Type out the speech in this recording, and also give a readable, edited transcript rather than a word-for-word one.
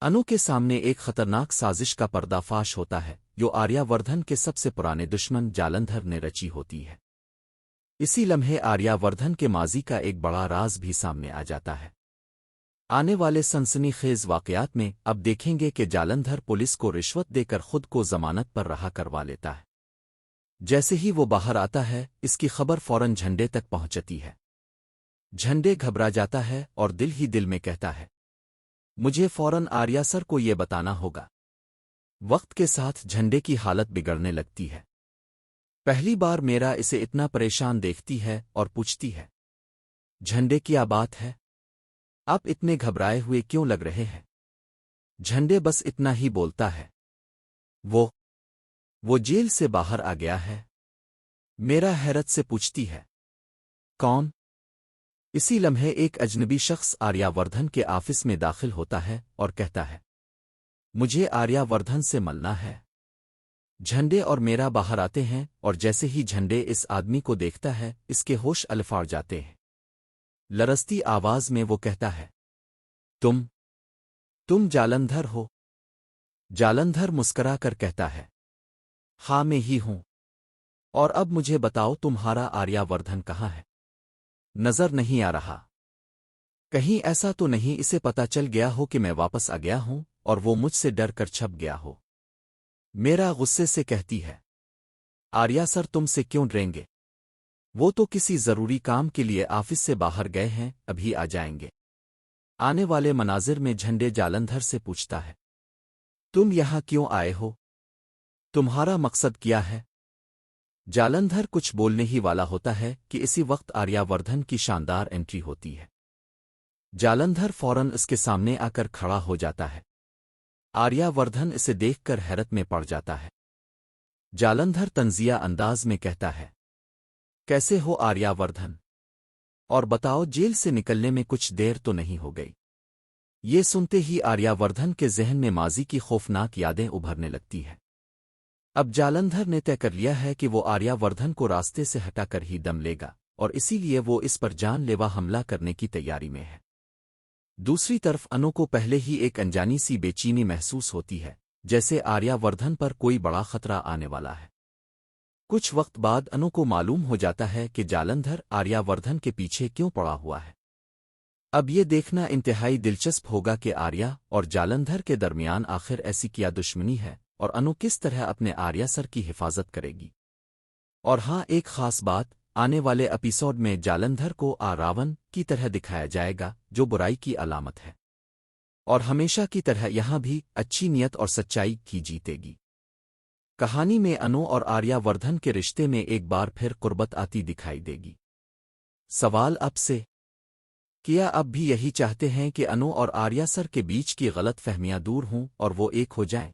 अनु के सामने एक खतरनाक साजिश का पर्दाफाश होता है जो आर्यावर्धन के सबसे पुराने दुश्मन जालंधर ने रची होती है। इसी लम्हे आर्यावर्धन के माजी का एक बड़ा राज भी सामने आ जाता है। आने वाले सनसनीखेज वाकयात में अब देखेंगे कि जालंधर पुलिस को रिश्वत देकर खुद को जमानत पर रहा करवा लेता है। जैसे ही वो बाहर आता है इसकी खबर फौरन झंडे तक पहुंचती है। झंडे घबरा जाता है और दिल ही दिल में कहता है, मुझे फौरन आर्या सर को ये बताना होगा। वक्त के साथ झंडे की हालत बिगड़ने लगती है। पहली बार मेरा इसे इतना परेशान देखती है और पूछती है, झंडे क्या बात है? आप इतने घबराए हुए क्यों लग रहे हैं? झंडे बस इतना ही बोलता है, वो जेल से बाहर आ गया है। मेरा हैरत से पूछती है, कौन? इसी लम्हे एक अजनबी शख्स आर्यावर्धन के ऑफिस में दाखिल होता है और कहता है, मुझे आर्यावर्धन से मिलना है। झंडे और मेरा बाहर आते हैं और जैसे ही झंडे इस आदमी को देखता है इसके होश अलफाड़ जाते हैं। लरसती आवाज में वो कहता है, तुम जालंधर हो? जालंधर मुस्करा कर कहता है, हाँ मैं ही हूं। और अब मुझे बताओ तुम्हारा आर्यावर्धन कहाँ है? नजर नहीं आ रहा। कहीं ऐसा तो नहीं इसे पता चल गया हो कि मैं वापस आ गया हूं और वो मुझसे डर कर छप गया हो? मेरा गुस्से से कहती है, आर्या सर तुमसे क्यों डरेंगे? वो तो किसी जरूरी काम के लिए ऑफिस से बाहर गए हैं, अभी आ जाएंगे। आने वाले मनाजिर में झंडे जालंधर से पूछता है, तुम यहां क्यों आए हो? तुम्हारा मकसद क्या है? जालंधर कुछ बोलने ही वाला होता है कि इसी वक्त आर्यावर्धन की शानदार एंट्री होती है। जालंधर फौरन इसके सामने आकर खड़ा हो जाता है। आर्यावर्धन इसे देखकर हैरत में पड़ जाता है। जालंधर तंजिया अंदाज में कहता है, कैसे हो आर्यावर्धन? और बताओ जेल से निकलने में कुछ देर तो नहीं हो गई? ये सुनते ही आर्यावर्धन के जहन में माजी की खौफनाक यादें उभरने लगती हैं। अब जालंधर ने तय कर लिया है कि वो आर्यावर्धन को रास्ते से हटाकर ही दम लेगा और इसीलिए वो इस पर जानलेवा हमला करने की तैयारी में है। दूसरी तरफ अनु को पहले ही एक अनजानी सी बेचैनी महसूस होती है, जैसे आर्यावर्धन पर कोई बड़ा खतरा आने वाला है। कुछ वक्त बाद अनु को मालूम हो जाता है कि जालंधर आर्यावर्धन के पीछे क्यों पड़ा हुआ है। अब ये देखना इंतहाई दिलचस्प होगा कि आर्या और जालंधर के दरमियान आखिर ऐसी क्या दुश्मनी है और अनु किस तरह अपने आर्या सर की हिफाजत करेगी। और हाँ, एक खास बात, आने वाले एपिसोड में जालंधर को रावण की तरह दिखाया जाएगा जो बुराई की अलामत है। और हमेशा की तरह यहाँ भी अच्छी नियत और सच्चाई की जीतेगी। कहानी में अनु और आर्यावर्धन के रिश्ते में एक बार फिर कुर्बत आती दिखाई देगी। सवाल अब से, क्या अब भी यही चाहते हैं कि अनु और आर्या सर के बीच की गलत फहमियां दूर हों और वो एक हो जाएं?